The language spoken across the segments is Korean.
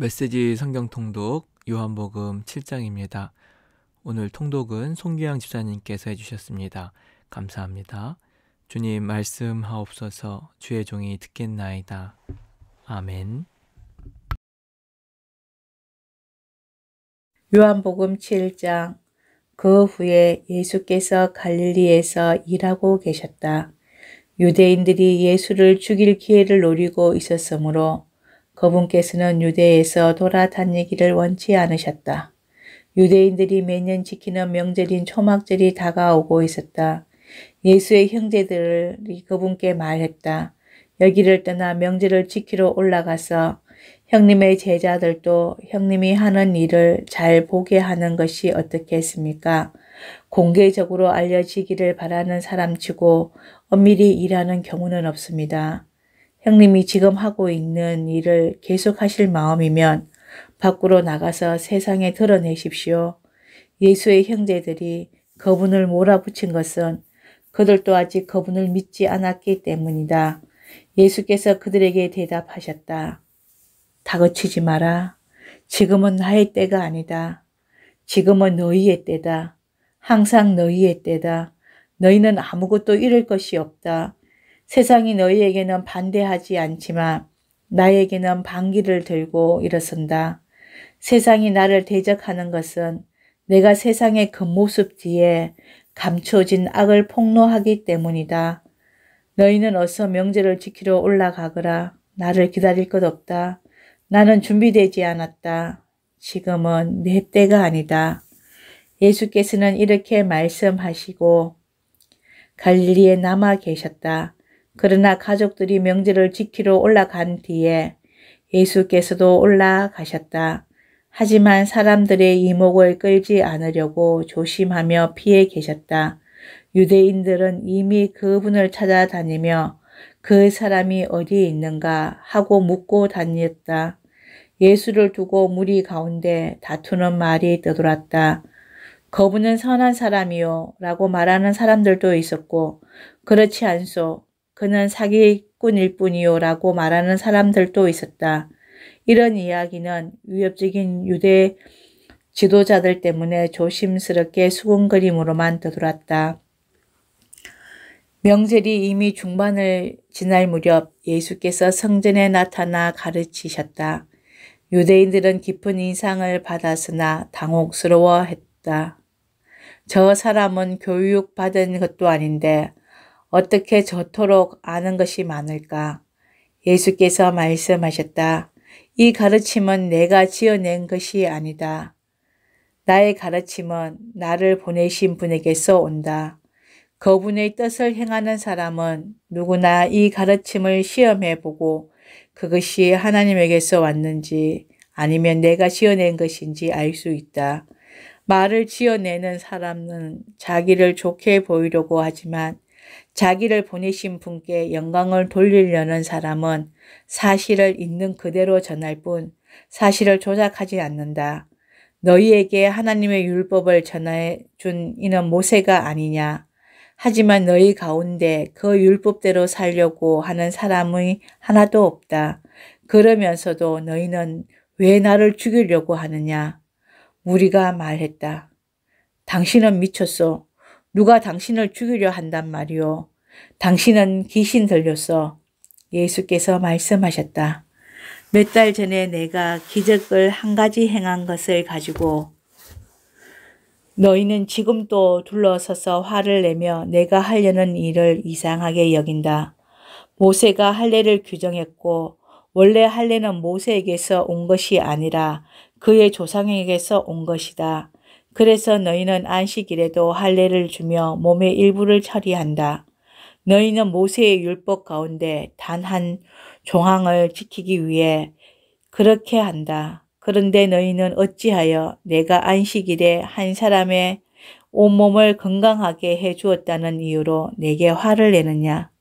메시지 성경 통독 요한복음 7장입니다. 오늘 통독은 송규양 집사님께서 해주셨습니다. 감사합니다. 주님 말씀하옵소서. 주의 종이 듣겠나이다. 아멘. 요한복음 7장. 그 후에 예수께서 갈릴리에서 일하고 계셨다. 유대인들이 예수를 죽일 기회를 노리고 있었으므로 그분께서는 유대에서 돌아다니기를 원치 않으셨다. 유대인들이 매년 지키는 명절인 초막절이 다가오고 있었다. 예수의 형제들이 그분께 말했다. 여기를 떠나 명절을 지키러 올라가서 형님의 제자들도 형님이 하는 일을 잘 보게 하는 것이 어떻겠습니까? 공개적으로 알려지기를 바라는 사람치고 엄밀히 일하는 경우는 없습니다. 형님이 지금 하고 있는 일을 계속하실 마음이면 밖으로 나가서 세상에 드러내십시오. 예수의 형제들이 그분을 몰아붙인 것은 그들도 아직 그분을 믿지 않았기 때문이다. 예수께서 그들에게 대답하셨다. 다그치지 마라. 지금은 나의 때가 아니다. 지금은 너희의 때다. 항상 너희의 때다. 너희는 아무것도 잃을 것이 없다. 세상이 너희에게는 반대하지 않지만 나에게는 반기를 들고 일어선다. 세상이 나를 대적하는 것은 내가 세상의 겉모습 뒤에 감춰진 악을 폭로하기 때문이다. 너희는 어서 명절을 지키러 올라가거라. 나를 기다릴 것 없다. 나는 준비되지 않았다. 지금은 내 때가 아니다. 예수께서는 이렇게 말씀하시고 갈릴리에 남아 계셨다. 그러나 가족들이 명절을 지키러 올라간 뒤에 예수께서도 올라가셨다. 하지만 사람들의 이목을 끌지 않으려고 조심하며 피해 계셨다. 유대인들은 이미 그분을 찾아다니며 그 사람이 어디에 있는가 하고 묻고 다녔다. 예수를 두고 무리 가운데 다투는 말이 떠돌았다. 그분은 선한 사람이요 라고 말하는 사람들도 있었고 그렇지 않소. 그는 사기꾼일 뿐이요 라고 말하는 사람들도 있었다. 이런 이야기는 위협적인 유대 지도자들 때문에 조심스럽게 수군거림으로만 떠돌았다. 명절이 이미 중반을 지날 무렵 예수께서 성전에 나타나 가르치셨다. 유대인들은 깊은 인상을 받았으나 당혹스러워했다. 저 사람은 교육받은 것도 아닌데 어떻게 저토록 아는 것이 많을까? 예수께서 말씀하셨다. 이 가르침은 내가 지어낸 것이 아니다. 나의 가르침은 나를 보내신 분에게서 온다. 그분의 뜻을 행하는 사람은 누구나 이 가르침을 시험해보고 그것이 하나님에게서 왔는지 아니면 내가 지어낸 것인지 알 수 있다. 말을 지어내는 사람은 자기를 좋게 보이려고 하지만 자기를 보내신 분께 영광을 돌리려는 사람은 사실을 있는 그대로 전할 뿐 사실을 조작하지 않는다. 너희에게 하나님의 율법을 전해 준 이는 모세가 아니냐. 하지만 너희 가운데 그 율법대로 살려고 하는 사람이 하나도 없다. 그러면서도 너희는 왜 나를 죽이려고 하느냐. 무리가 말했다. 당신은 미쳤소. 누가 당신을 죽이려 한단 말이오. 당신은 귀신 들렸어. 예수께서 말씀하셨다. 몇 달 전에 내가 기적을 한 가지 행한 것을 가지고 너희는 지금도 둘러서서 화를 내며 내가 하려는 일을 이상하게 여긴다. 모세가 할례를 규정했고 원래 할례는 모세에게서 온 것이 아니라 그의 조상에게서 온 것이다. 그래서 너희는 안식일에도 할례를 주며 몸의 일부를 처리한다. 너희는 모세의 율법 가운데 단 한 조항을 지키기 위해 그렇게 한다. 그런데 너희는 어찌하여 내가 안식일에 한 사람의 온몸을 건강하게 해 주었다는 이유로 내게 화를 내느냐?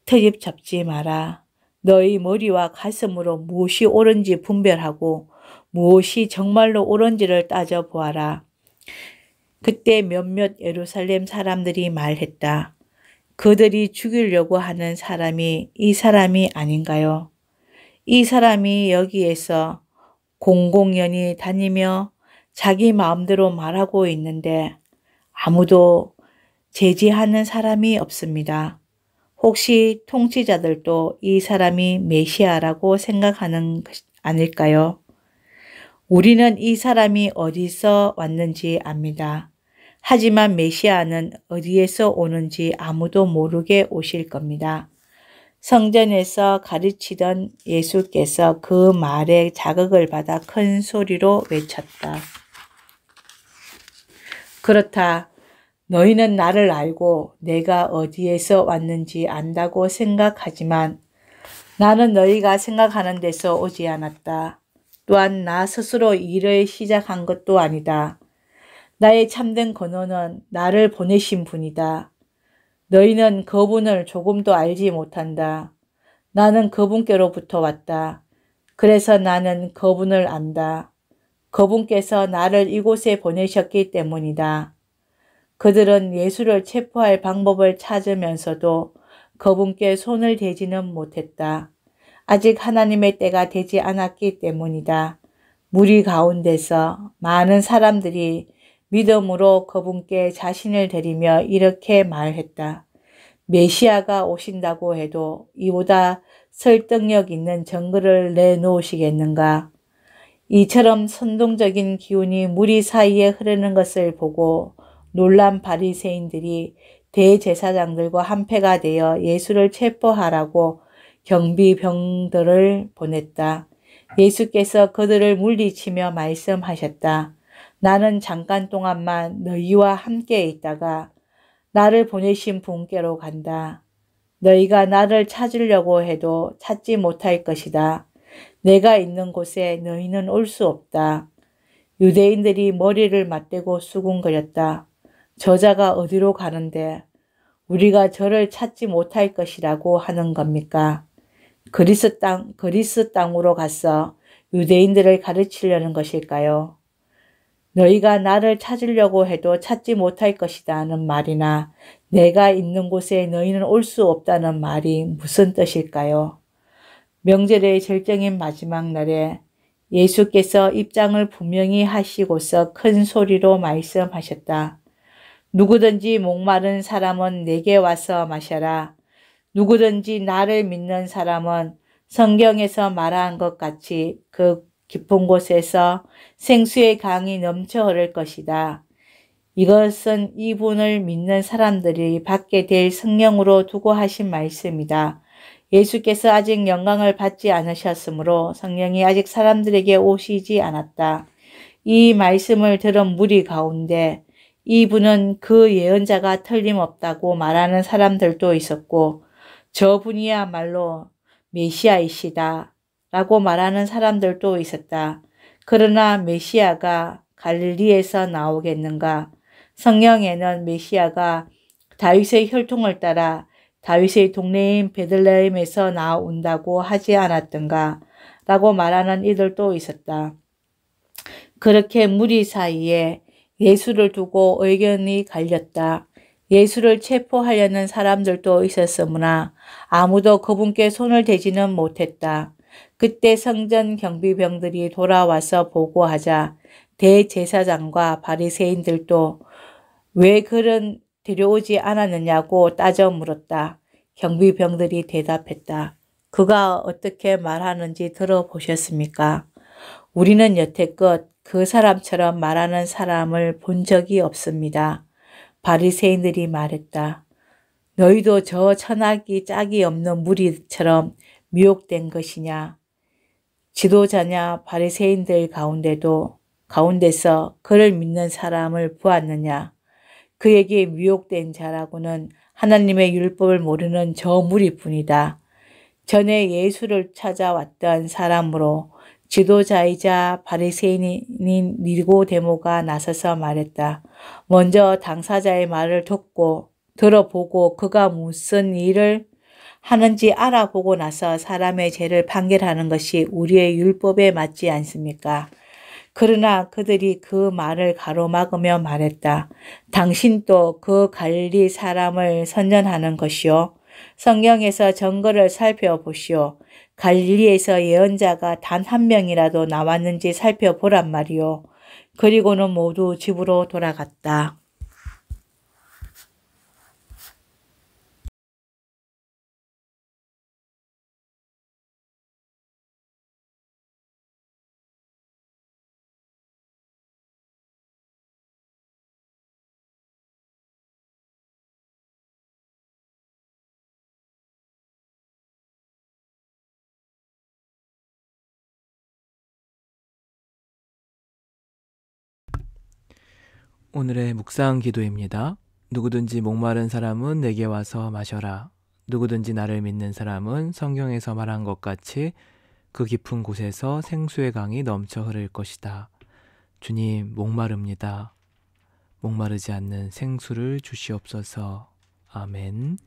트집 잡지 마라. 너희 머리와 가슴으로 무엇이 옳은지 분별하고 무엇이 정말로 옳은지를 따져보아라. 그때 몇몇 예루살렘 사람들이 말했다. 그들이 죽이려고 하는 사람이 이 사람이 아닌가요? 이 사람이 여기에서 공공연히 다니며 자기 마음대로 말하고 있는데 아무도 제지하는 사람이 없습니다. 혹시 통치자들도 이 사람이 메시아라고 생각하는 것 아닐까요? 우리는 이 사람이 어디서 왔는지 압니다. 하지만 메시아는 어디에서 오는지 아무도 모르게 오실 겁니다. 성전에서 가르치던 예수께서 그 말에 자극을 받아 큰 소리로 외쳤다. 그렇다. 너희는 나를 알고 내가 어디에서 왔는지 안다고 생각하지만 나는 너희가 생각하는 데서 오지 않았다. 또한 나 스스로 일을 시작한 것도 아니다. 나의 참된 근원은 나를 보내신 분이다. 너희는 그분을 조금도 알지 못한다. 나는 그분께로부터 왔다. 그래서 나는 그분을 안다. 그분께서 나를 이곳에 보내셨기 때문이다. 그들은 예수를 체포할 방법을 찾으면서도 그분께 손을 대지는 못했다. 아직 하나님의 때가 되지 않았기 때문이다. 무리 가운데서 많은 사람들이 믿음으로 그분께 자신을 드리며 이렇게 말했다. 메시아가 오신다고 해도 이보다 설득력 있는 증거를 내놓으시겠는가? 이처럼 선동적인 기운이 무리 사이에 흐르는 것을 보고 놀란 바리새인들이 대제사장들과 한패가 되어 예수를 체포하라고 경비병들을 보냈다. 예수께서 그들을 물리치며 말씀하셨다. 나는 잠깐 동안만 너희와 함께 있다가 나를 보내신 분께로 간다. 너희가 나를 찾으려고 해도 찾지 못할 것이다. 내가 있는 곳에 너희는 올 수 없다. 유대인들이 머리를 맞대고 수군거렸다. 저자가 어디로 가는데 우리가 저를 찾지 못할 것이라고 하는 겁니까? 그리스 땅으로 가서 유대인들을 가르치려는 것일까요? 너희가 나를 찾으려고 해도 찾지 못할 것이다는 말이나 내가 있는 곳에 너희는 올 수 없다는 말이 무슨 뜻일까요? 명절의 절정인 마지막 날에 예수께서 입장을 분명히 하시고서 큰 소리로 말씀하셨다. 누구든지 목마른 사람은 내게 와서 마셔라. 누구든지 나를 믿는 사람은 성경에서 말한 것 같이 그 깊은 곳에서 생수의 강이 넘쳐 흐를 것이다. 이것은 이분을 믿는 사람들이 받게 될 성령으로 두고 하신 말씀이다. 예수께서 아직 영광을 받지 않으셨으므로 성령이 아직 사람들에게 오시지 않았다. 이 말씀을 들은 무리 가운데 이분은 그 예언자가 틀림없다고 말하는 사람들도 있었고 저분이야말로 메시아이시다 라고 말하는 사람들도 있었다. 그러나 메시아가 갈릴리에서 나오겠는가? 성경에는 메시아가 다윗의 혈통을 따라 다윗의 동네인 베들레헴에서 나온다고 하지 않았던가? 라고 말하는 이들도 있었다. 그렇게 무리 사이에 예수를 두고 의견이 갈렸다. 예수를 체포하려는 사람들도 있었으므나 아무도 그분께 손을 대지는 못했다. 그때 성전 경비병들이 돌아와서 보고하자 대제사장과 바리새인들도 왜 그런 데려오지 않았느냐고 따져 물었다. 경비병들이 대답했다. 그가 어떻게 말하는지 들어보셨습니까? 우리는 여태껏 그 사람처럼 말하는 사람을 본 적이 없습니다. 바리새인들이 말했다. 너희도 저 천하기 짝이 없는 무리처럼 미혹된 것이냐? 지도자냐 바리새인들 가운데서 그를 믿는 사람을 보았느냐? 그에게 미혹된 자라고는 하나님의 율법을 모르는 저 무리뿐이다. 전에 예수를 찾아왔던 사람으로 지도자이자 바리새인인 니고데모가 나서서 말했다. 먼저 당사자의 말을 들어보고 그가 무슨 일을 하는지 알아보고 나서 사람의 죄를 판결하는 것이 우리의 율법에 맞지 않습니까? 그러나 그들이 그 말을 가로막으며 말했다. 당신도 그 갈릴리 사람을 선전하는 것이요. 성경에서 증거를 살펴보시오. 갈릴리에서 예언자가 단 한 명이라도 나왔는지 살펴보란 말이요. 그리고는 모두 집으로 돌아갔다. 오늘의 묵상 기도입니다. 누구든지 목마른 사람은 내게 와서 마셔라. 누구든지 나를 믿는 사람은 성경에서 말한 것 같이 그 깊은 곳에서 생수의 강이 넘쳐 흐를 것이다. 주님, 목마릅니다. 목마르지 않는 생수를 주시옵소서. 아멘.